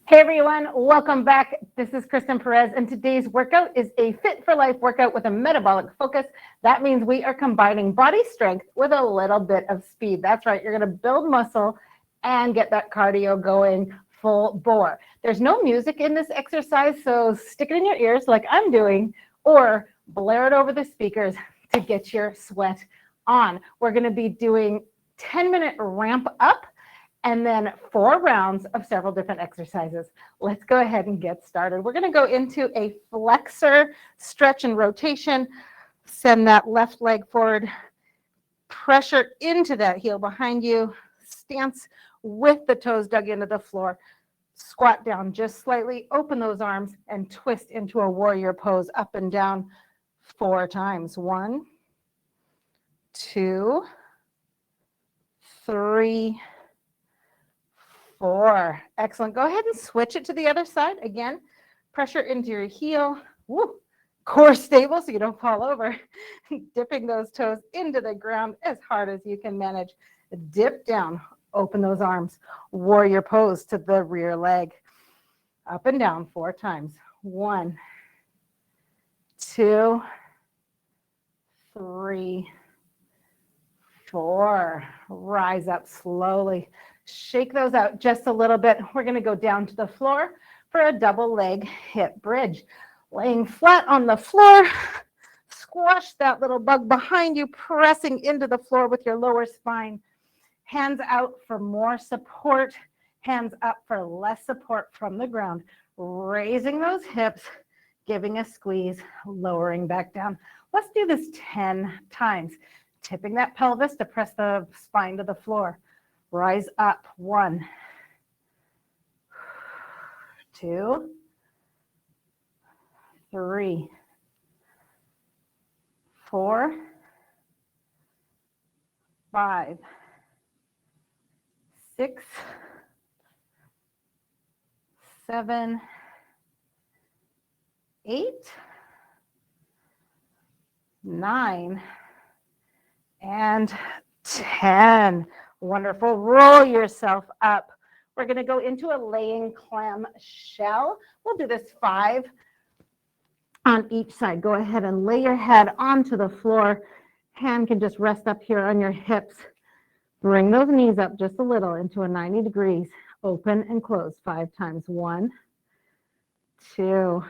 Hey everyone, welcome back. This is Kristen Perez, and today's workout is a Fit for Life workout with a metabolic focus. That means we are combining body strength with a little bit of speed. That's right, you're going to build muscle and get that cardio going full bore. There's no music in this exercise, so stick it in your ears like I'm doing, or blare it over the speakers to get your sweat on. We're going to be doing 10-minute ramp up and then 4 rounds of several different exercises. Let's go ahead and get started. We're going to go into a flexor stretch and rotation. Send that left leg forward, pressure into that heel behind you, stance with the toes dug into the floor. Squat down just slightly, open those arms, and twist into a warrior pose up and down 4 times. 1, 2, 3, 4. Excellent. Go ahead and switch it to the other side. Again, pressure into your heel. Woo. Core stable so you don't fall over. Dipping those toes into the ground as hard as you can manage. Dip down. Open those arms. Warrior pose to the rear leg. Up and down 4 times. 1, 2, 3, 4. Rise up slowly. Shake those out just a little bit. We're going to go down to the floor for a double leg hip bridge. Laying flat on the floor, squash that little bug behind you, pressing into the floor with your lower spine. Hands out for more support, hands up for less support from the ground. Raising those hips, giving a squeeze, lowering back down. Let's do this 10 times. Tipping that pelvis to press the spine to the floor. Rise up. 1, 2, 3, 4, 5, 6, 7, 8, 9, and 10. Wonderful. Roll yourself up. We're going to go into a laying clam shell. We'll do this 5 on each side. Go ahead and lay your head onto the floor. Hand can just rest up here on your hips. Bring those knees up just a little into a 90 degrees. Open and close 5 times. 1, 2,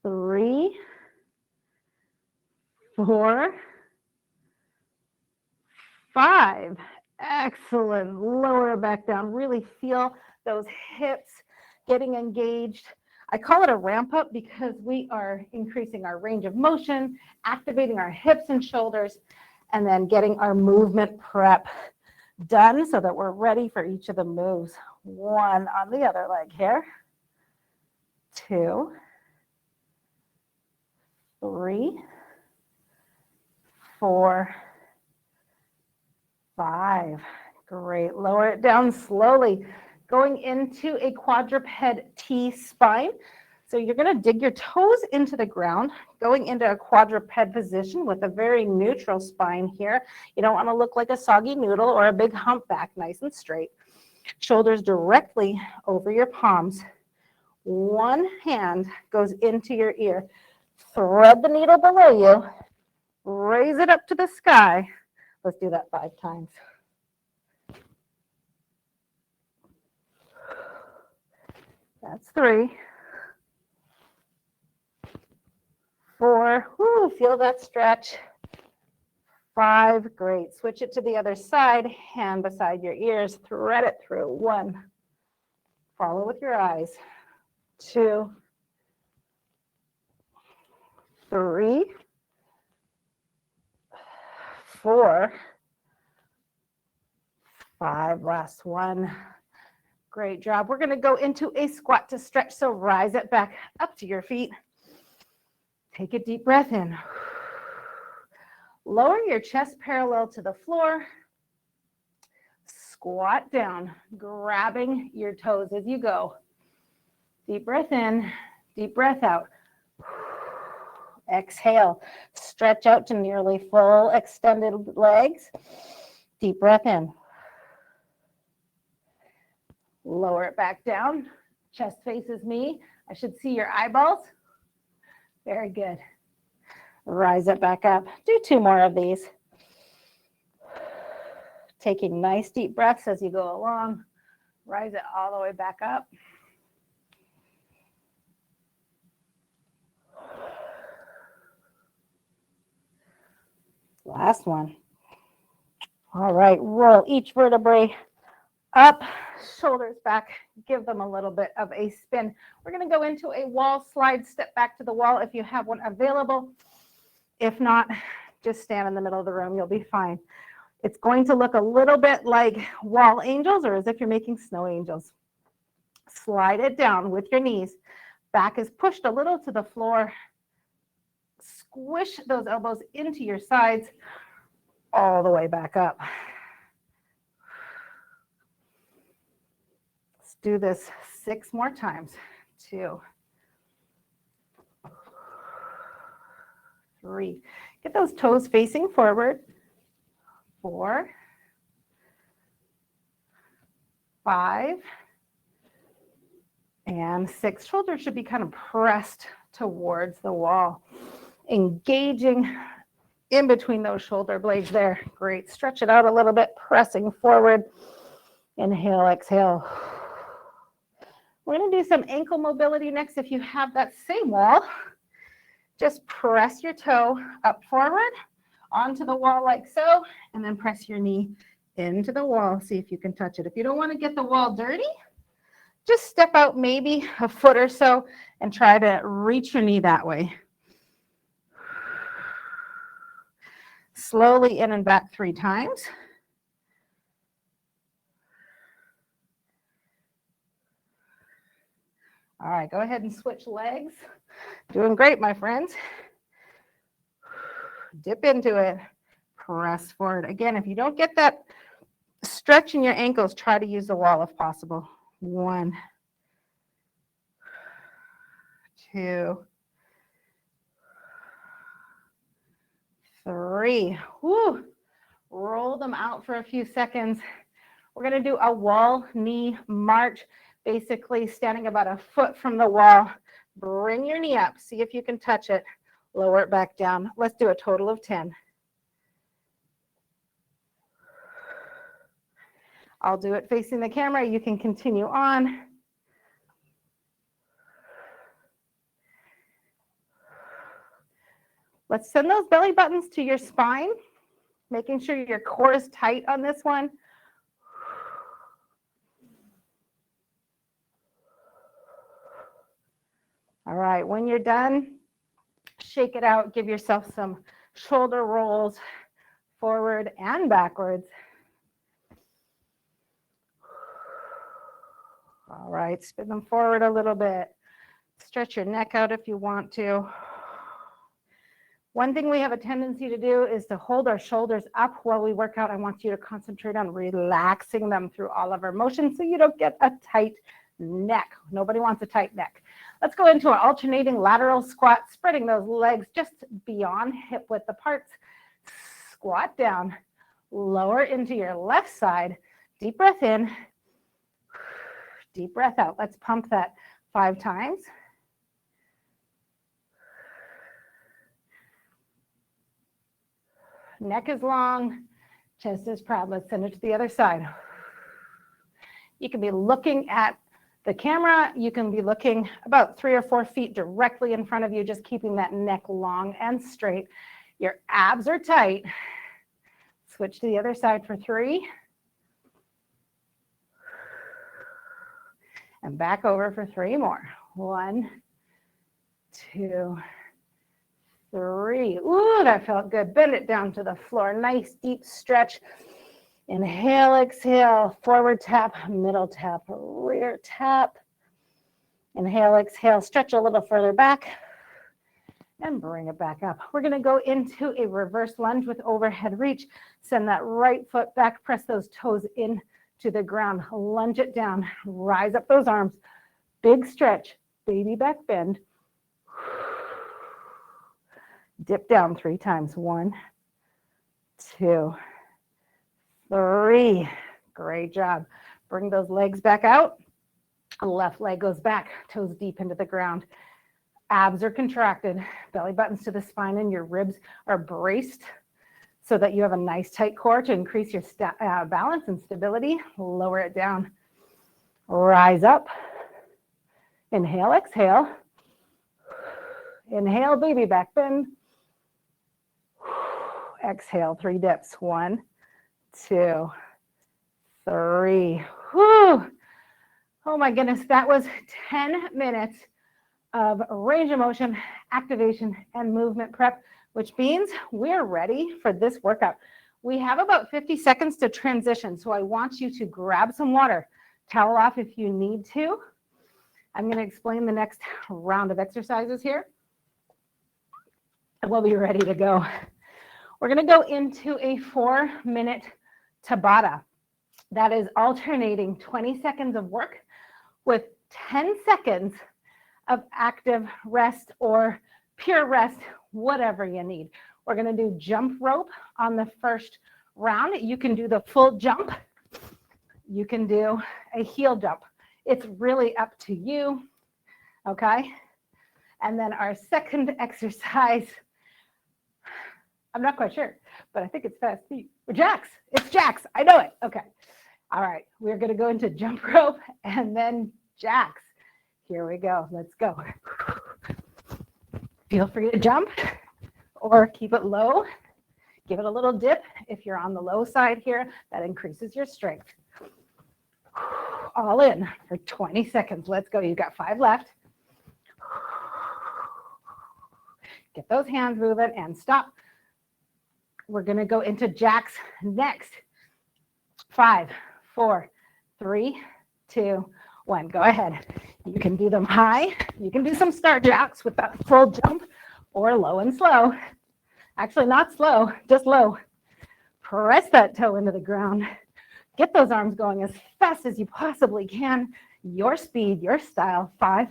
3, 4, 5. Excellent. Lower back down. Really feel those hips getting engaged. I call it a ramp up because we are increasing our range of motion, activating our hips and shoulders, and then getting our movement prep done so that we're ready for each of the moves. 1 on the other leg here. 2, 3, 4, 5. Great. Lower it down slowly. Going into a quadruped T spine. So you're going to dig your toes into the ground, going into a quadruped position with a very neutral spine here. You don't want to look like a soggy noodle or a big humpback, nice and straight. Shoulders directly over your palms. 1 hand goes into your ear. Thread the needle below you. Raise it up to the sky. Let's do that 5 times. That's 3. 4. Woo, feel that stretch. 5. Great. Switch it to the other side. Hand beside your ears. Thread it through. 1. Follow with your eyes. 2. 3. 4. 5. Last one. Great job. We're going to go into a squat to stretch. So rise it back up to your feet. Take a deep breath in. Lower your chest parallel to the floor. Squat down, grabbing your toes as you go. Deep breath in, deep breath out. Exhale. Stretch out to nearly full extended legs. Deep breath in. Lower it back down. Chest faces me. I should see your eyeballs. Very good. Rise it back up. Do 2 more of these. Taking nice deep breaths as you go along. Rise it all the way back up. Last one. All right, roll each vertebrae up, shoulders back, give them a little bit of a spin. We're going to go into a wall slide, step back to the wall if you have one available. If not, just stand in the middle of the room, you'll be fine. It's going to look a little bit like wall angels or as if you're making snow angels. Slide it down with your knees. Back is pushed a little to the floor. Squish those elbows into your sides all the way back up. Let's do this 6 more times. 2, 3. Get those toes facing forward. 4, 5, and 6. Shoulders should be kind of pressed towards the wall. Engaging in between those shoulder blades there. Great. Stretch it out a little bit, pressing forward. Inhale, exhale. We're going to do some ankle mobility next. If you have that same wall, just press your toe up forward onto the wall like so, and then press your knee into the wall. See if you can touch it. If you don't want to get the wall dirty, just step out maybe a foot or so and try to reach your knee that way. Slowly in and back 3 times. All right, go ahead and switch legs. Doing great, my friends. Dip into it. Press forward. Again, if you don't get that stretch in your ankles, try to use the wall if possible. 1, 2, 3. Woo. Roll them out for a few seconds. We're going to do a wall knee march, basically standing about a foot from the wall. Bring your knee up. See if you can touch it. Lower it back down. Let's do a total of 10. I'll do it facing the camera. You can continue on. Let's send those belly buttons to your spine, making sure your core is tight on this one. All right, when you're done, shake it out. Give yourself some shoulder rolls forward and backwards. All right, spin them forward a little bit. Stretch your neck out if you want to. One thing we have a tendency to do is to hold our shoulders up while we work out. I want you to concentrate on relaxing them through all of our motions so you don't get a tight neck. Nobody wants a tight neck. Let's go into an alternating lateral squat, spreading those legs just beyond hip width apart. Squat down, lower into your left side. Deep breath in, deep breath out. Let's pump that 5 times. Neck is long, chest is proud. Let's send it to the other side. You can be looking at the camera. You can be looking about 3 or 4 feet directly in front of you, just keeping that neck long and straight. Your abs are tight. Switch to the other side for 3. And back over for 3 more. 1, 2, 3. Ooh, that felt good. Bend it down to the floor. Nice deep stretch. Inhale, exhale, forward tap, middle tap, rear tap. Inhale, exhale, stretch a little further back and bring it back up. We're going to go into a reverse lunge with overhead reach. Send that right foot back, press those toes in to the ground, lunge it down, rise up those arms, big stretch, baby back bend. Dip down 3 times. 1, 2, 3. Great job. Bring those legs back out. Left leg goes back, toes deep into the ground. Abs are contracted, belly buttons to the spine, and your ribs are braced so that you have a nice tight core to increase your balance and stability. Lower it down. Rise up. Inhale, exhale. Inhale, baby back bend. Exhale, 3 dips. 1, 2, 3. Whew. Oh my goodness, that was 10 minutes of range of motion, activation, and movement prep, which means we're ready for this workout. We have about 50 seconds to transition, so I want you to grab some water, towel off if you need to. I'm going to explain the next round of exercises here, and we'll be ready to go. We're going to go into a 4-minute Tabata. That is alternating 20 seconds of work with 10 seconds of active rest or pure rest, whatever you need. We're going to do jump rope on the first round. You can do the full jump. You can do a heel jump. It's really up to you, okay? And then our second exercise, I'm not quite sure, but I think it's fast feet. Or jacks. It's jacks. I know it. Okay. All right. We're going to go into jump rope and then jacks. Here we go. Let's go. Feel free to jump or keep it low. Give it a little dip. If you're on the low side here, that increases your strength. All in for 20 seconds. Let's go. You've got 5 left. Get those hands moving and stop. We're going to go into jacks next. 5, 4, 3, 2, 1. Go ahead. You can do them high. You can do some start jacks with that full jump or low and slow. Actually, not slow, just low. Press that toe into the ground. Get those arms going as fast as you possibly can. Your speed, your style. 5,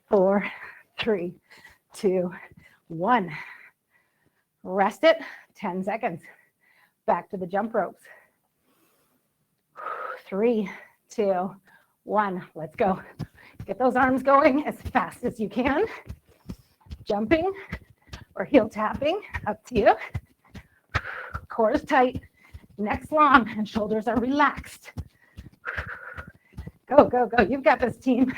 4, 3, 2, 1. Rest it. 10 seconds. Back to the jump ropes. 3, 2, 1. Let's go. Get those arms going as fast as you can. Jumping or heel tapping, up to you. Core is tight, neck's long, and shoulders are relaxed. Go, go, go. You've got this, team.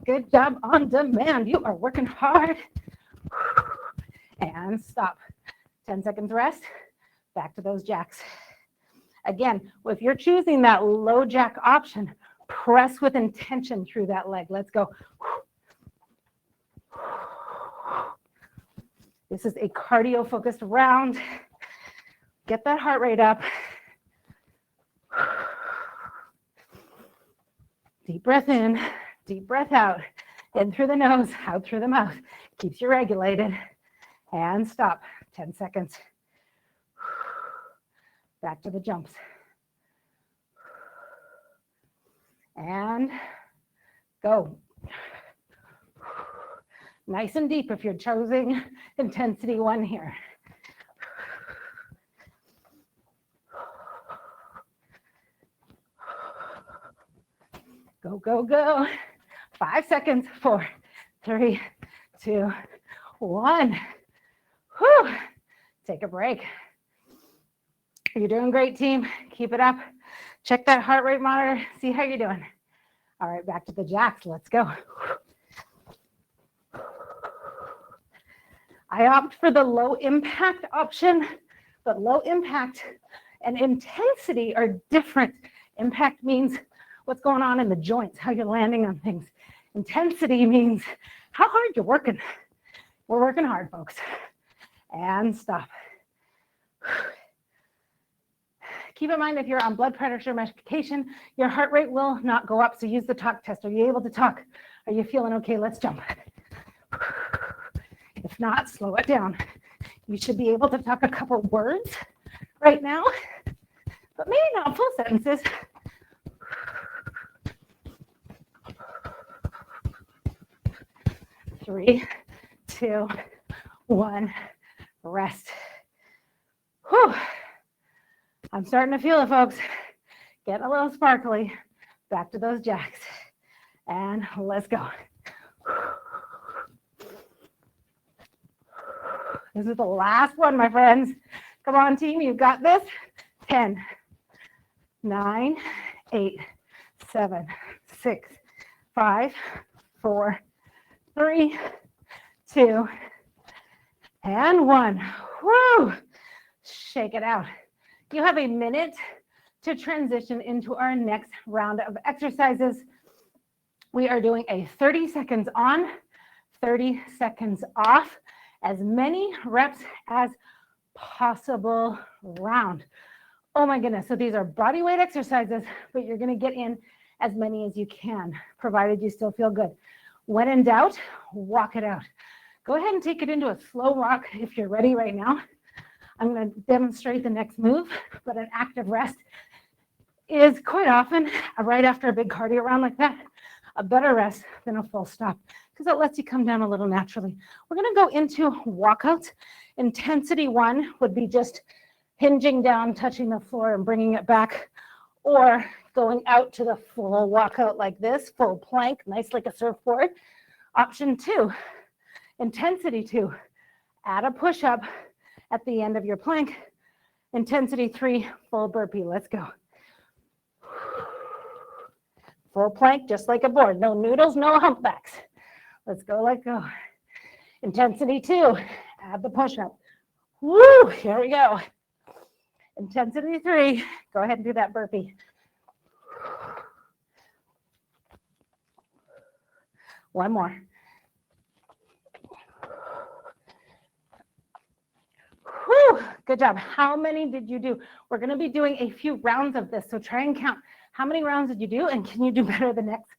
Good job on demand. You are working hard. And stop. 10 seconds rest. Back to those jacks. Again, if you're choosing that low jack option, press with intention through that leg. Let's go. This is a cardio-focused round. Get that heart rate up. Deep breath in, deep breath out. In through the nose, out through the mouth. Keeps you regulated. And stop. 10 seconds. Back to the jumps. And go. Nice and deep if you're choosing intensity 1 here. Go, go, go. 5 seconds. 4, 3, 2, 1. Whew. Take a break. You're doing great, team. Keep it up. Check that heart rate monitor. See how you're doing. All right, back to the jacks. Let's go. I opt for the low impact option, but low impact and intensity are different. Impact means what's going on in the joints, how you're landing on things. Intensity means how hard you're working. We're working hard, folks. And stop. Keep in mind, if you're on blood pressure medication, your heart rate will not go up. So use the talk test. Are you able to talk? Are you feeling okay? Let's jump. If not, slow it down. You should be able to talk a couple words right now, but maybe not full sentences. Three, 2, 1, rest. Whew. I'm starting to feel it, folks. Getting a little sparkly. Back to those jacks. And let's go. This is the last one, my friends. Come on, team, you got this. 10, 9, 8, 7, 6, 5, 4, 3, 2, and 1. Woo! Shake it out. You have a minute to transition into our next round of exercises. We are doing a 30 seconds on, 30 seconds off, as many reps as possible round. Oh my goodness, so these are body weight exercises, but you're gonna get in as many as you can, provided you still feel good. When in doubt, walk it out. Go ahead and take it into a slow walk if you're ready right now. I'm gonna demonstrate the next move, but an active rest is quite often, right after a big cardio round like that, a better rest than a full stop, because it lets you come down a little naturally. We're gonna go into walkouts. Intensity 1 would be just hinging down, touching the floor and bringing it back, or going out to the full walkout like this, full plank, nice like a surfboard. Option 2, intensity 2, add a push-up at the end of your plank. Intensity 3, full burpee. Let's go. Full plank, just like a board. No noodles, no humpbacks. Let's go, let go. Intensity 2, add the push-up. Woo, here we go. Intensity 3, go ahead and do that burpee. One more. Whew, good job. How many did you do? We're going to be doing a few rounds of this, so try and count. How many rounds did you do, and can you do better the next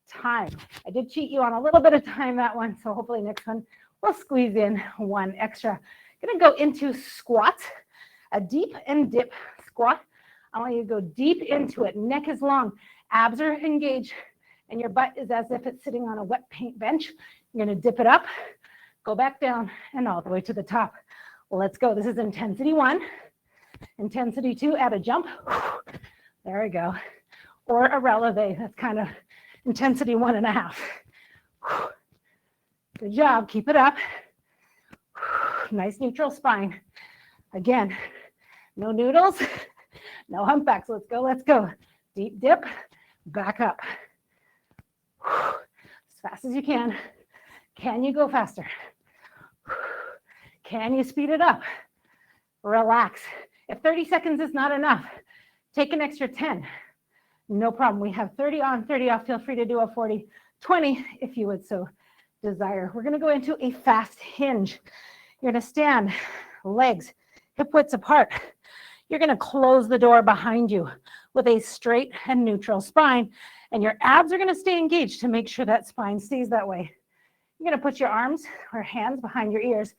time? I did cheat you on a little bit of time that one, so hopefully next one we'll squeeze in one extra. Going to go into squats, a deep and dip squat. I want you to go deep into it. Neck is long, abs are engaged, and your butt is as if it's sitting on a wet paint bench. You're going to dip it up, go back down, and all the way to the top. Let's go. This is intensity 1. Intensity 2, add a jump. There we go. Or a releve. That's kind of intensity 1.5. Good job. Keep it up. Nice neutral spine. Again, no noodles, no humpbacks. Let's go. Let's go. Deep dip, back up. As fast as you can. Can you go faster? Can you speed it up? Relax. If 30 seconds is not enough, take an extra 10. No problem. We have 30 on, 30 off. Feel free to do a 40, 20 if you would so desire. We're going to go into a fast hinge. You're going to stand, legs hip widths apart. You're going to close the door behind you with a straight and neutral spine, and your abs are going to stay engaged to make sure that spine stays that way. You're going to put your arms or hands behind your ears.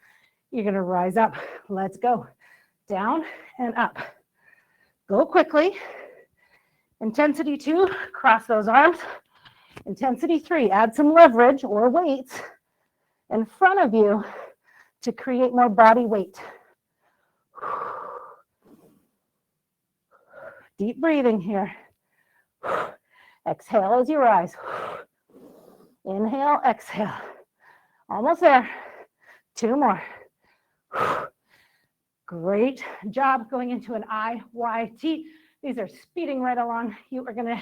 You're going to rise up. Let's go. Down and up. Go quickly. Intensity 2, cross those arms. Intensity 3, add some leverage or weights in front of you to create more body weight. Deep breathing here. Exhale as you rise. Inhale, exhale. Almost there. 2 more. Great job going into an IYT. These are speeding right along. You are going to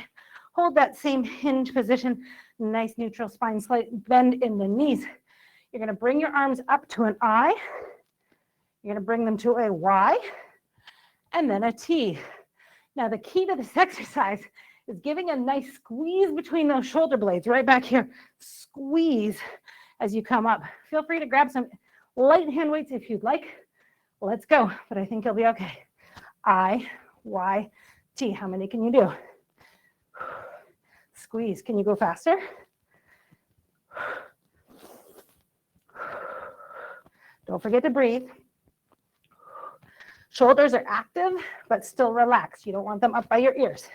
hold that same hinge position. Nice neutral spine, slight bend in the knees. You're going to bring your arms up to an I. You're going to bring them to a Y and then a T. Now, the key to this exercise is giving a nice squeeze between those shoulder blades right back here. Squeeze as you come up. Feel free to grab some light hand weights if you'd like. Let's go, but I think you'll be okay. I, Y, T. How many can you do? Squeeze. Can you go faster? Don't forget to breathe. Shoulders are active, but still relaxed. You don't want them up by your ears.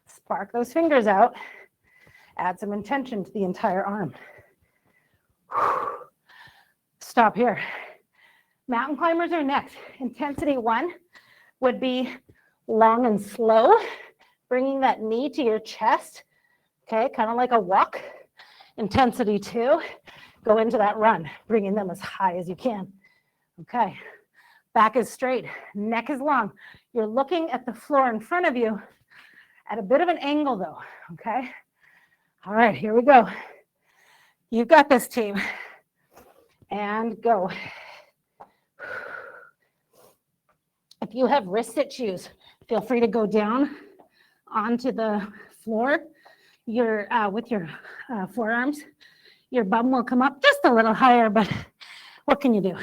Spark those fingers out. Add some intention to the entire arm. Stop here. Mountain climbers are next. Intensity 1 would be long and slow, bringing that knee to your chest. Okay, kind of like a walk. Intensity 2, go into that run, bringing them as high as you can. Okay, back is straight, neck is long. You're looking at the floor in front of you at a bit of an angle though, okay? All right, here we go. You've got this, team. And go. If you have wrist sit shoes, feel free to go down onto the floor with your forearms. Your bum will come up just a little higher, but what can you do?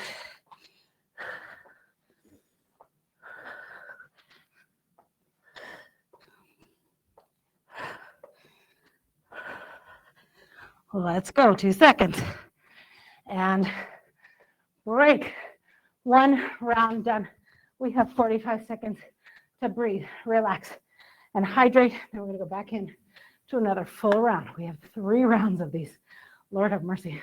Let's go, 2 seconds. And break. 1 round done. We have 45 seconds to breathe, relax, and hydrate. Then we're gonna go back in to another full round. We have 3 rounds of these. Lord have mercy.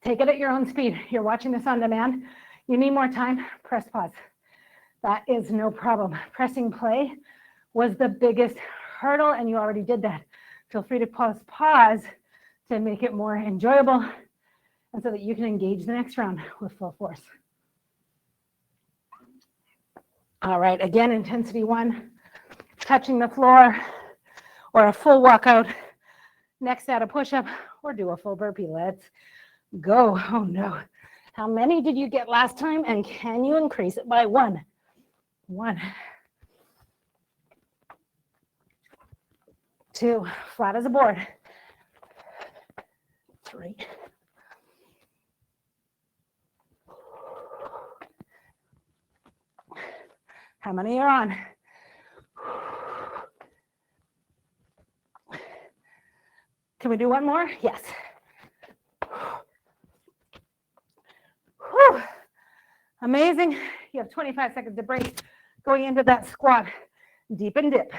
Take it at your own speed. You're watching this on demand. You need more time, press pause. That is no problem. Pressing play was the biggest hurdle, and you already did that. Feel free to pause to make it more enjoyable and so that you can engage the next round with full force. All right, again, intensity 1, touching the floor or a full walkout. Next, add a push-up or do a full burpee. Let's go. Oh no. How many did you get last time? And can you increase it by 1? 1. 2, flat as a board. 3. How many are on? Can we do 1 more? Yes. Whew. Amazing. You have 25 seconds to break. Going into that squat, deep and dip.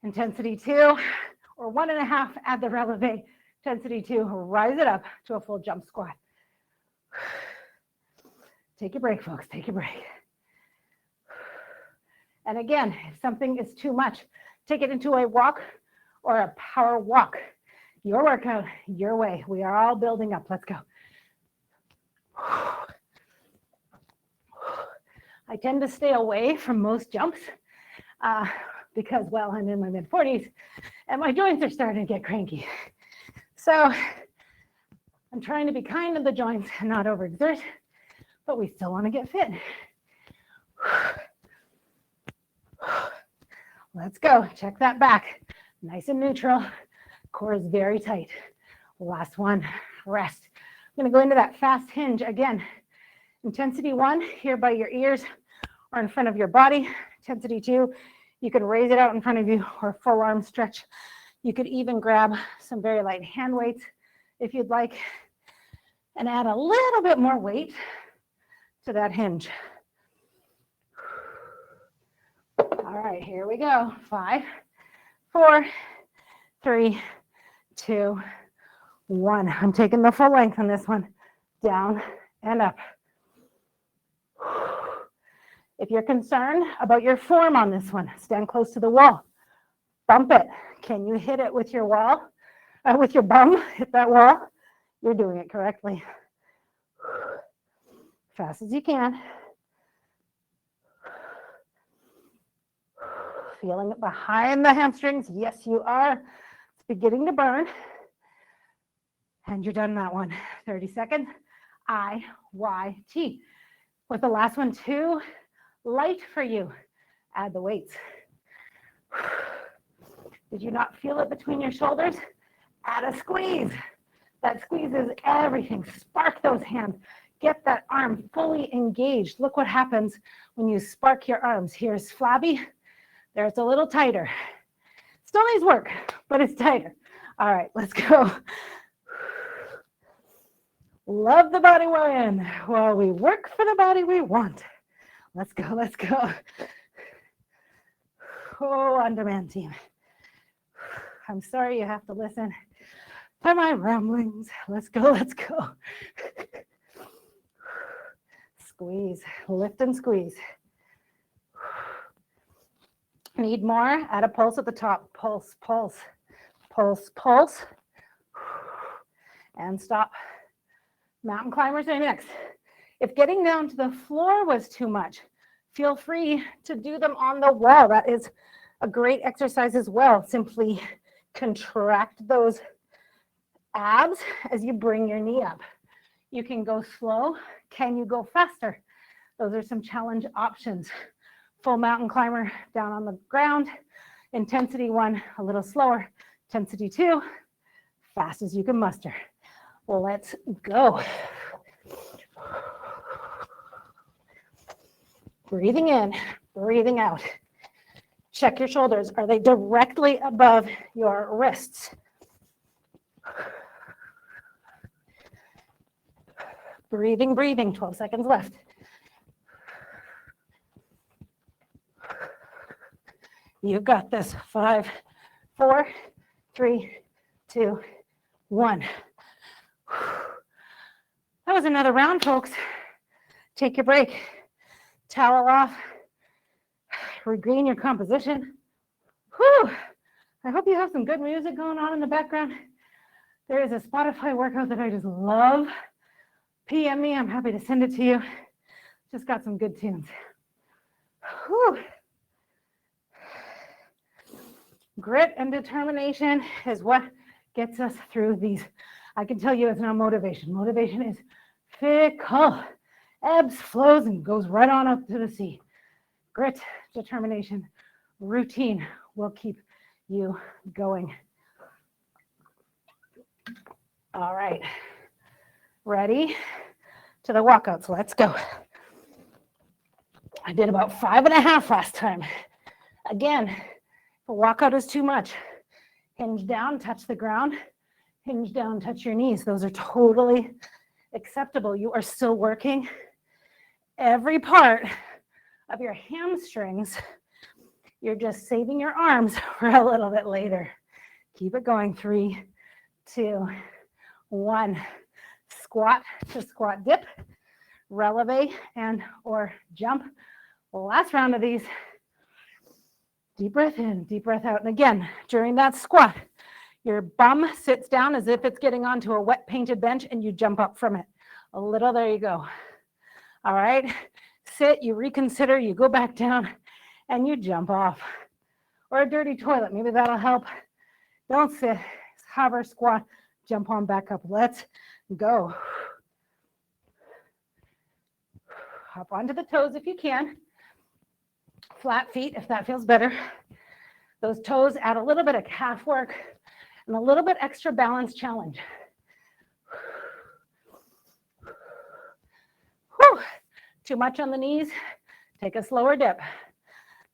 Intensity 2 or 1.5, add the releve. Intensity 2, rise it up to a full jump squat. Take a break, folks, take a break. And again, if something is too much, take it into a walk or a power walk. Your workout, your way. We are all building up. Let's go. I tend to stay away from most jumps because, well, I'm in my mid-40s and my joints are starting to get cranky. So I'm trying to be kind to the joints and not overexert, but we still want to get fit. Let's go. Check that back. Nice and neutral. Core is very tight. Last one. Rest. I'm going to go into that fast hinge again. Intensity 1, here by your ears or in front of your body. Intensity 2, you could raise it out in front of you or full arm stretch. You could even grab some very light hand weights if you'd like and add a little bit more weight to that hinge. All right, here we go. 5, 4, 3, 2, 1. I'm taking the full length on this one. Down and up. If you're concerned about your form on this one, stand close to the wall. Bump it. Can you hit it with your wall? With your bum, hit that wall. You're doing it correctly. Fast as you can. Feeling it behind the hamstrings. Yes, you are. It's beginning to burn. And you're done that one. 30 seconds. IYT. Was the last one too light for you? Add the weights. Did you not feel it between your shoulders? Add a squeeze. That squeezes everything. Spark those hands. Get that arm fully engaged. Look what happens when you spark your arms. Here's flabby. There it's a little tighter. Still needs work, but it's tighter. All right, let's go. Love the body we're in while we work for the body we want. Let's go, let's go. Oh, on-demand team. I'm sorry you have to listen to my ramblings. Let's go, let's go. Squeeze, lift and squeeze. Need more? Add a pulse at the top. Pulse, pulse, pulse, pulse. And stop. Mountain climbers are next. If getting down to the floor was too much, feel free to do them on the wall. That is a great exercise as well. Simply contract those abs as you bring your knee up. You can go slow. Can you go faster? Those are some challenge options. Full mountain climber down on the ground. Intensity 1, a little slower. Intensity 2, fast as you can muster. Well, let's go. Breathing in, breathing out. Check your shoulders. Are they directly above your wrists? Breathing, breathing. 12 seconds left. You got this. 5, 4, 3, 2, 1. That was another round, folks. Take your break. Towel off. Regain your composition. Whew. I hope you have some good music going on in the background. There is a Spotify workout that I just love. PM me. I'm happy to send it to you. Just got some good tunes. Whew. Grit and determination is what gets us through these. I can tell you it's not motivation. Motivation is fickle. Ebbs, flows, and goes right on up to the sea. Grit, determination, routine will keep you going. All right. Ready to the walkouts. Let's go. I did about 5.5 last time. Again, if a walkout is too much, hinge down, touch the ground. Hinge down, touch your knees. Those are totally acceptable. You are still working every part of your hamstrings. You're just saving your arms for a little bit later. Keep it going. 3, 2, 1. Squat to squat dip, releve and or jump. Last round of these. Deep breath in, deep breath out. And again, during that squat, your bum sits down as if it's getting onto a wet painted bench and you jump up from it. A little, there you go. All right, sit, you reconsider, you go back down and you jump off. Or a dirty toilet, maybe that'll help. Don't sit, hover, squat, jump on back up. Let's go. Hop onto the toes if you can. Flat feet if that feels better. Those toes add a little bit of calf work and a little bit extra balance challenge. Whew. Too much on the knees, take a slower dip.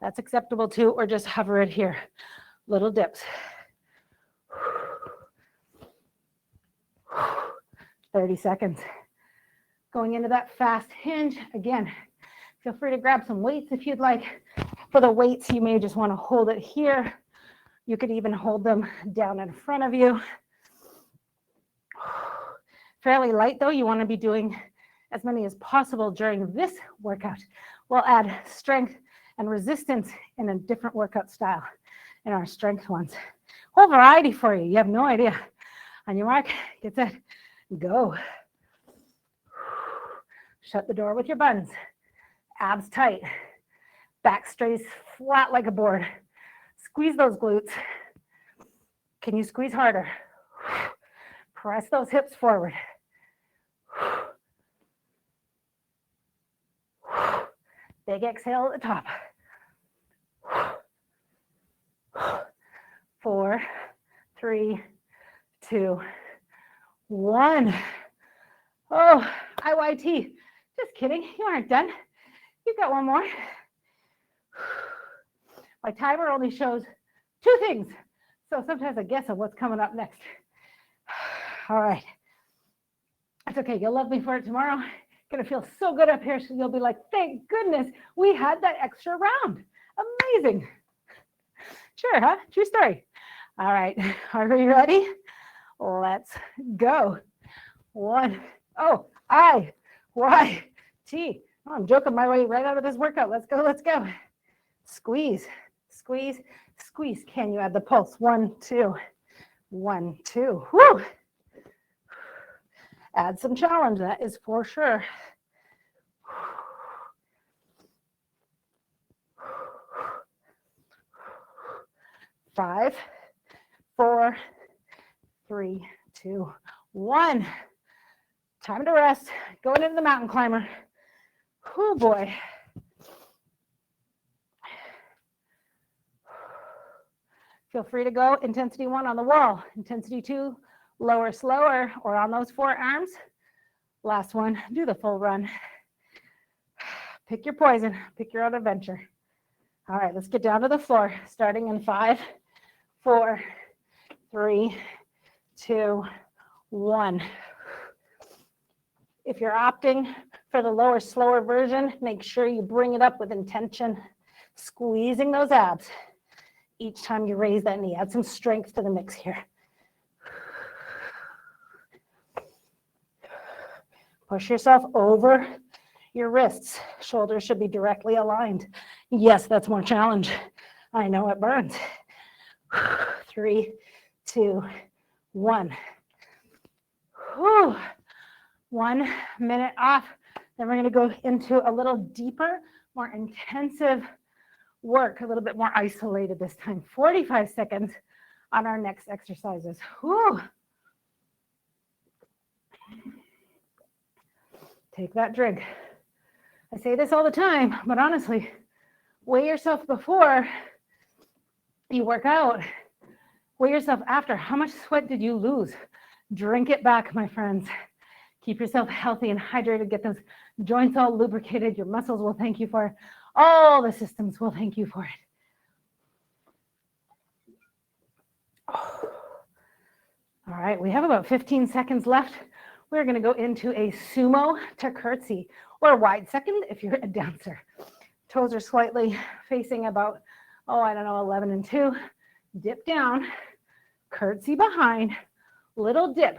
That's acceptable too, or just hover it here. Little dips. 30 seconds. Going into that fast hinge. Again, feel free to grab some weights if you'd like. For the weights, you may just want to hold it here. You could even hold them down in front of you. Fairly light though, you want to be doing as many as possible during this workout. We'll add strength and resistance in a different workout style in our strength ones. Whole variety for you. You have no idea. On your mark, get set, go. Shut the door with your buns. Abs tight. Back stays flat like a board. Squeeze those glutes. Can you squeeze harder? Press those hips forward. Big exhale at the top. 4, 3, 2, 1. Oh, IYT. Just kidding. You aren't done. You've got one more. My timer only shows 2 things. So sometimes I guess at what's coming up next. All right. That's okay. You'll love me for it tomorrow. Going to feel so good up here. So you'll be like, thank goodness we had that extra round. Amazing. Sure, huh? True story. All right. Are you ready? Let's go. 1. Oh, I-Y-T. Oh, I'm joking my way right out of this workout. Let's go. Let's go. Squeeze. squeeze, squeeze. Can you add the pulse? 1, 2, 1, 2. Woo! Add some challenge, that is for sure. 5, 4, 3, 2, 1. Time to rest. Going into the mountain climber. Oh boy. Feel free to go intensity 1 on the wall, intensity 2, lower, slower, or on those forearms. Last one, do the full run. Pick your poison, pick your own adventure. All right, let's get down to the floor, starting in 5, 4, 3, 2, 1. If you're opting for the lower, slower version, make sure you bring it up with intention, squeezing those abs. Each time you raise that knee, add some strength to the mix here. Push yourself over your wrists. Shoulders should be directly aligned. Yes, that's more challenge. I know it burns. 3, 2, 1. Whew. 1 minute off. Then we're going to go into a little deeper, more intensive work, a little bit more isolated this time. 45 seconds on our next exercises. Whew. Take that drink. I say this all the time, but honestly, weigh yourself before you work out. Weigh yourself after. How much sweat did you lose? Drink it back, my friends. Keep yourself healthy and hydrated. Get those joints all lubricated. Your muscles will thank you for it. All the systems will thank you for it. All right, we have about 15 seconds left. We're going to go into a Sumo To Curtsy, or wide second if you're a dancer. Toes are slightly facing about, 11 and 2. Dip down, curtsy behind, little dip.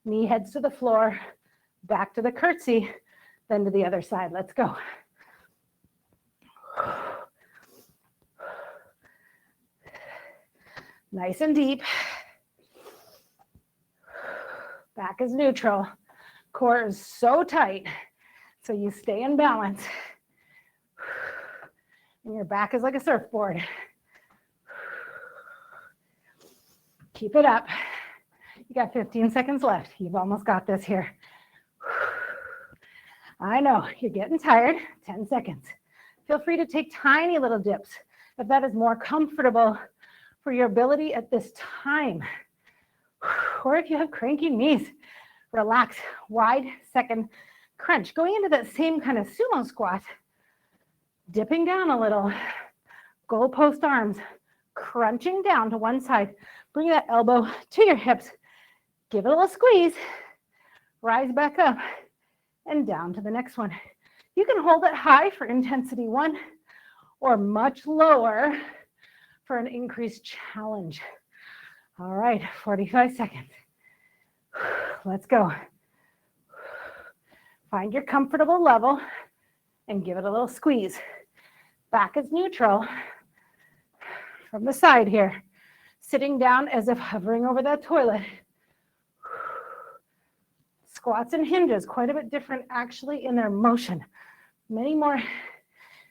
Knee heads to the floor, back to the curtsy, then to the other side. Let's go. Nice and deep. Back is neutral. Core is so tight, so you stay in balance. And your back is like a surfboard. Keep it up. You got 15 seconds left. You've almost got this here. I know, you're getting tired. 10 seconds. Feel free to take tiny little dips if that is more comfortable for your ability at this time. Or if you have cranky knees, relax. Wide second crunch. Going into that same kind of sumo squat, dipping down a little, goalpost arms, crunching down to one side. Bring that elbow to your hips. Give it a little squeeze. Rise back up and down to the next one. You can hold it high for intensity 1 or much lower for an increased challenge. All right, 45 seconds. Let's go. Find your comfortable level and give it a little squeeze. Back is neutral. From the side here, sitting down as if hovering over that toilet. Squats and hinges, quite a bit different actually in their motion. Many more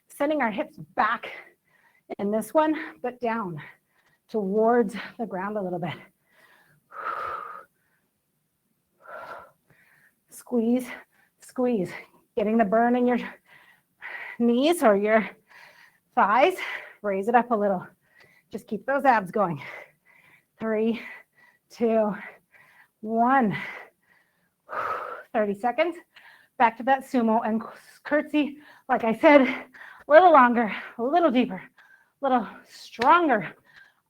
sending our hips back in this one, but down towards the ground a little bit. Squeeze, squeeze. Getting the burn in your knees or your thighs, raise it up a little. Just keep those abs going. 3, 2, 1. 30 seconds. Back to that sumo and curtsy. Like I said, a little longer, a little deeper, a little stronger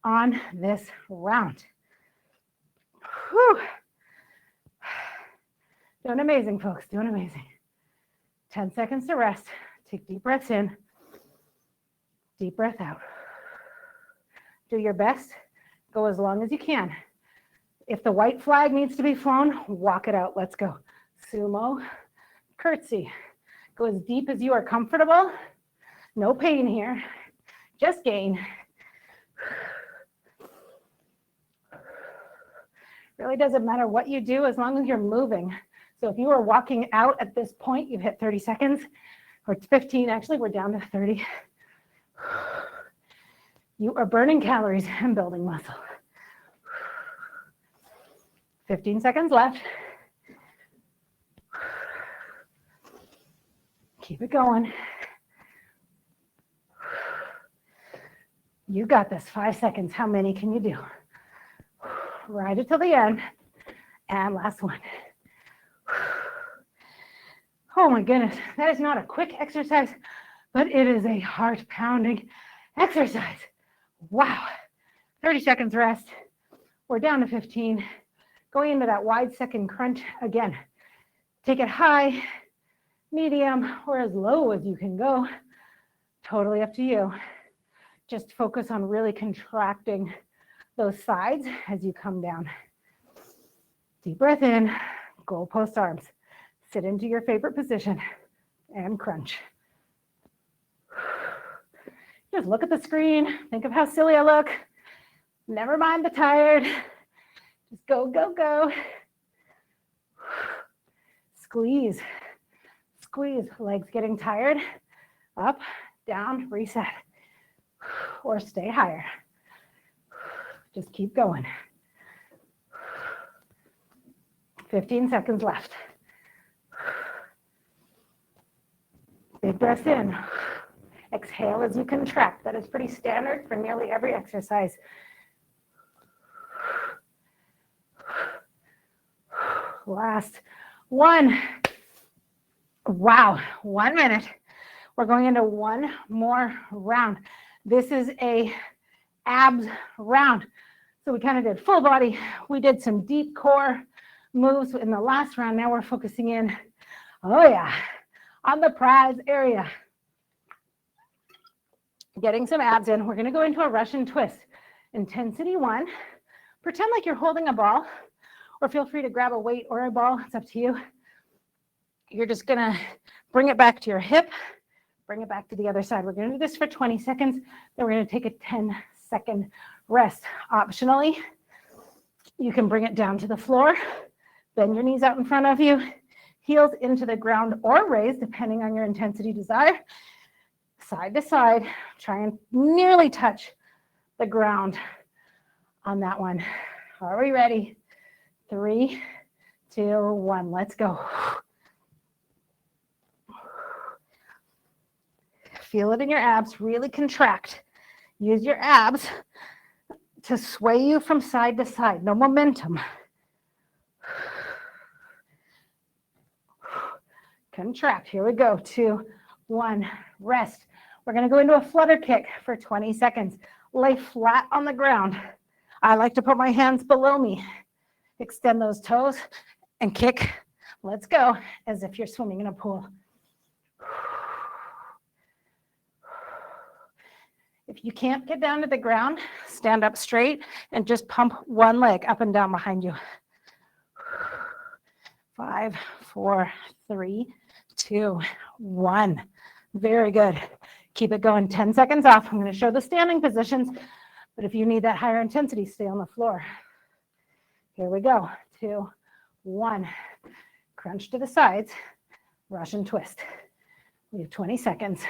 on this round. Whew. Doing amazing, folks. Doing amazing. 10 seconds to rest. Take deep breaths in. Deep breath out. Do your best. Go as long as you can. If the white flag needs to be flown, walk it out. Let's go. Sumo, curtsy. Go as deep as you are comfortable. No pain here. Just gain. Really doesn't matter what you do as long as you're moving. So if you are walking out at this point, you've hit 30 seconds, or it's 15 actually, we're down to 30. You are burning calories and building muscle. 15 seconds left. Keep it going. You got this. 5 seconds. How many can you do? Ride it till the end. And last one. Oh my goodness. That is not a quick exercise, but it is a heart-pounding exercise. Wow. 30 seconds rest. We're down to 15. Going into that wide second crunch again. Take it high, medium, or as low as you can go. Totally up to you. Just focus on really contracting those sides as you come down. Deep breath in, goalpost arms. Sit into your favorite position and crunch. Just look at the screen. Think of how silly I look. Never mind the tired. Just go, go, go. Squeeze, squeeze. Legs getting tired. Up, down, reset. Or stay higher. Just keep going. 15 seconds left. Big breath in. Exhale as you contract. That is pretty standard for nearly every exercise. Last one. Wow, 1 minute. We're going into one more round. This is a abs round. So we kind of did full body. We did some deep core moves in the last round. Now we're focusing in, oh yeah, on the prize area. Getting some abs in. We're going to go into a Russian twist. Intensity 1. Pretend like you're holding a ball, or feel free to grab a weight or a ball. It's up to you. You're just going to bring it back to your hip. Bring it back to the other side. We're going to do this for 20 seconds. Then we're going to take a 10-second rest. Optionally, you can bring it down to the floor. Bend your knees out in front of you. Heels into the ground or raise, depending on your intensity desire. Side to side. Try and nearly touch the ground on that one. Are we ready? 3, 2, 1. Let's go. Feel it in your abs. Really contract. Use your abs to sway you from side to side. No momentum. Contract. Here we go. 2, 1. Rest. We're going to go into a flutter kick for 20 seconds. Lay flat on the ground. I like to put my hands below me. Extend those toes and kick. Let's go, as if you're swimming in a pool. If you can't get down to the ground, stand up straight and just pump one leg up and down behind you. 5, 4, 3, 2, 1. Very good. Keep it going. 10 seconds off. I'm going to show the standing positions, but if you need that higher intensity, stay on the floor. Here we go. 2, 1. Crunch to the sides. Russian twist. We have 20 seconds.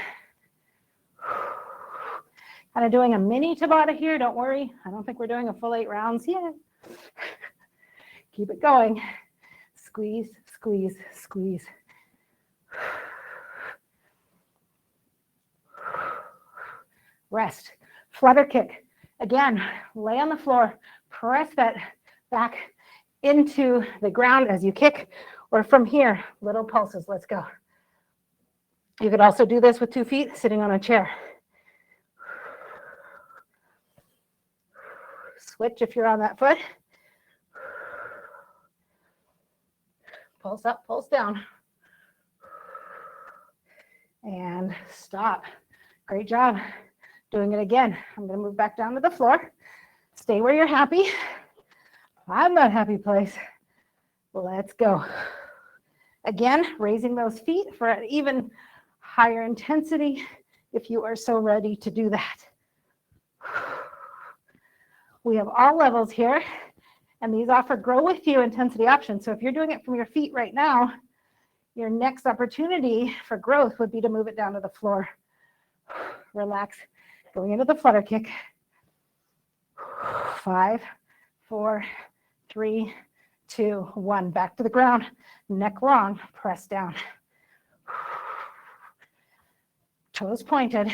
Kind of doing a mini Tabata here. Don't worry. I don't think we're doing a full 8 rounds yet. Keep it going. Squeeze, squeeze, squeeze. Rest. Flutter kick. Again, lay on the floor. Press that back into the ground as you kick, or from here, little pulses. Let's go. You could also do this with 2 feet, sitting on a chair. Switch if you're on that foot. Pulse up, pulse down. And stop. Great job. Doing it again. I'm going to move back down to the floor. Stay where you're happy. I'm not happy place. Let's go. Again, raising those feet for an even higher intensity if you are so ready to do that. We have all levels here. And these offer grow with you intensity options. So if you're doing it from your feet right now, your next opportunity for growth would be to move it down to the floor. Relax, going into the flutter kick. 5, 4, 3, 2, 1. Back to the ground, neck long, press down. Toes pointed.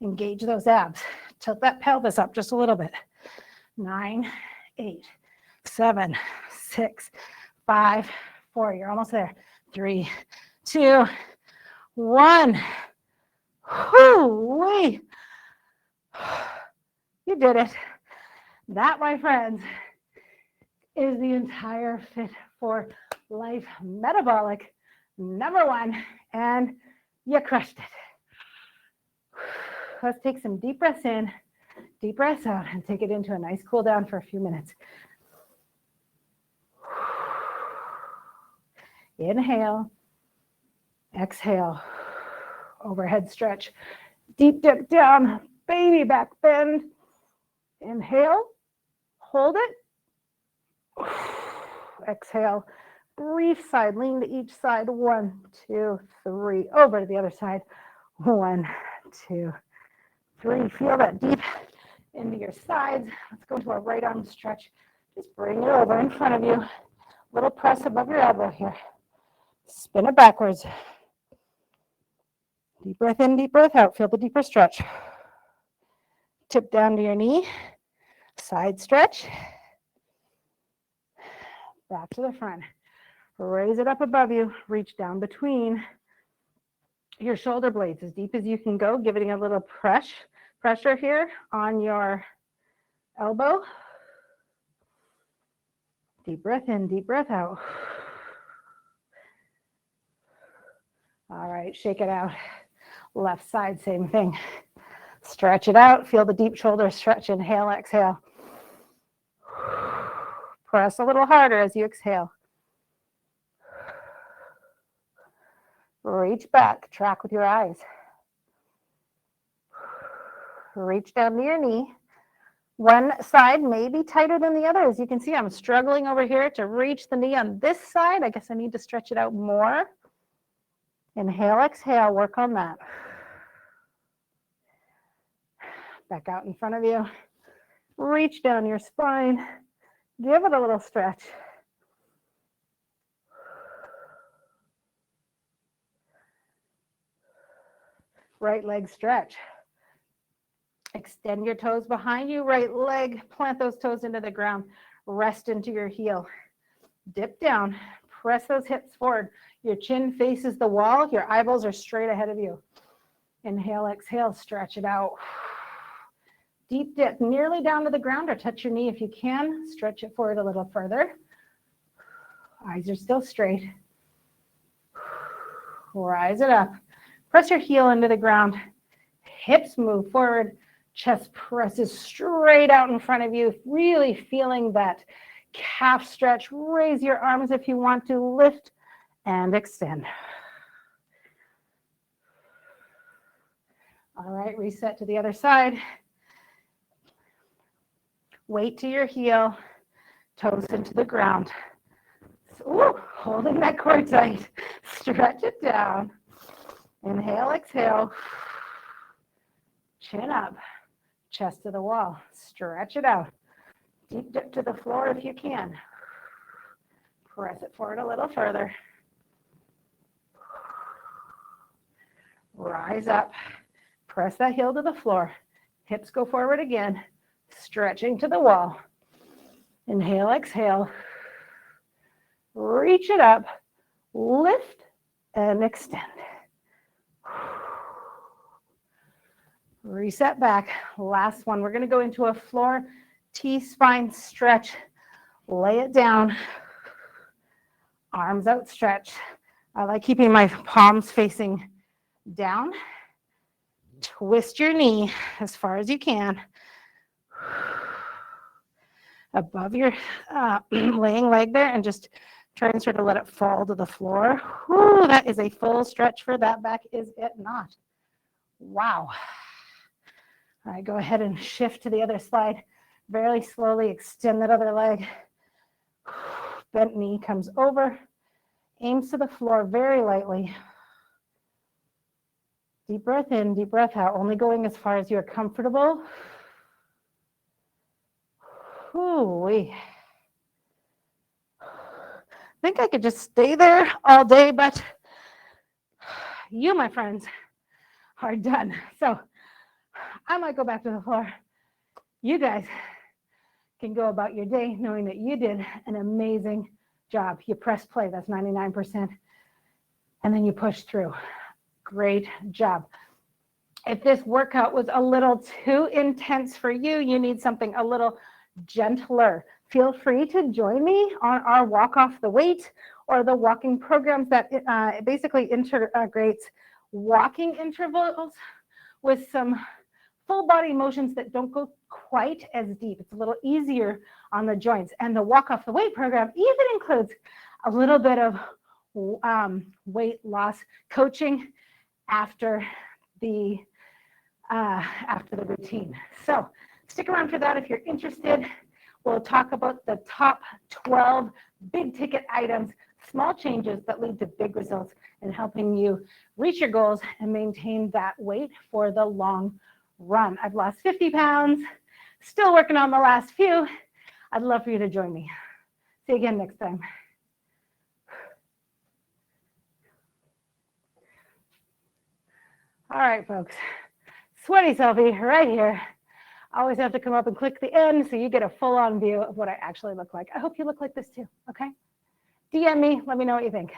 Engage those abs. Tilt that pelvis up just a little bit. 9, 8, 7, 6, 5, 4. You're almost there. 3, 2, 1. Whoo-wee. You did it. That, my friends, is the entire Fit for Life Metabolic #1, and you crushed it. Let's take some deep breaths in, deep breaths out, and take it into a nice cool down for a few minutes. Inhale, exhale, overhead stretch, deep dip down, baby back bend. Inhale, hold it. Exhale, brief side lean to each side. 1, 2, 3. Over to the other side. 1, 2, 3. Feel that deep into your sides. Let's go to our right arm stretch. Just bring it over in front of you. Little press above your elbow here. Spin it backwards. Deep breath in, deep breath out. Feel the deeper stretch. Tip down to your knee. Side stretch. Back to the front. Raise it up above you. Reach down between your shoulder blades as deep as you can go, giving a little pressure here on your elbow. Deep breath in, deep breath out. All right, shake it out. Left side, same thing. Stretch it out. Feel the deep shoulder stretch. Inhale, exhale. Press a little harder as you exhale. Reach back. Track with your eyes. Reach down to your knee. One side may be tighter than the other. As you can see, I'm struggling over here to reach the knee on this side. I guess I need to stretch it out more. Inhale, exhale. Work on that. Back out in front of you. Reach down your spine. Give it a little stretch. Right leg stretch. Extend your toes behind you. Right leg, plant those toes into the ground. Rest into your heel. Dip down. Press those hips forward. Your chin faces the wall. Your eyeballs are straight ahead of you. Inhale, exhale, stretch it out. Deep dip nearly down to the ground, or touch your knee if you can. Stretch it forward a little further. Eyes are still straight. Rise it up. Press your heel into the ground. Hips move forward. Chest presses straight out in front of you. Really feeling that calf stretch. Raise your arms if you want to. Lift and extend. All right, reset to the other side. Weight to your heel, toes into the ground. Ooh, holding that core tight. Stretch it down. Inhale, exhale. Chin up. Chest to the wall. Stretch it out. Deep dip to the floor if you can. Press it forward a little further. Rise up. Press that heel to the floor. Hips go forward again. Stretching to the wall. Inhale, exhale. Reach it up. Lift and extend. Reset back. Last one. We're going to go into a floor T-spine stretch. Lay it down. Arms outstretched. I like keeping my palms facing down. Twist your knee as far as you can. Above your laying leg there, and just try and sort of let it fall to the floor. Whew, that is a full stretch for that back, is it not? Wow. All right, go ahead and shift to the other side. Very slowly extend that other leg. Bent knee comes over, aims to the floor very lightly. Deep breath in, deep breath out, only going as far as you're comfortable. Ooh-wee. I think I could just stay there all day, but you, my friends, are done. So I might go back to the floor. You guys can go about your day knowing that you did an amazing job. You press play, that's 99%, and then you push through. Great job. If this workout was a little too intense for you, you need something a little gentler. Feel free to join me on our walk off the weight or the walking programs that basically integrates walking intervals with some full body motions that don't go quite as deep. It's a little easier on the joints. And the walk off the weight program even includes a little bit of weight loss coaching after the routine. So stick around for that if you're interested. We'll talk about the top 12 big ticket items, small changes that lead to big results in helping you reach your goals and maintain that weight for the long run. I've lost 50 pounds, still working on the last few. I'd love for you to join me. See you again next time. All right, folks. Sweaty selfie right here. Always have to come up and click the end so you get a full-on view of what I actually look like. I hope you look like this too, okay? DM me, let me know what you think.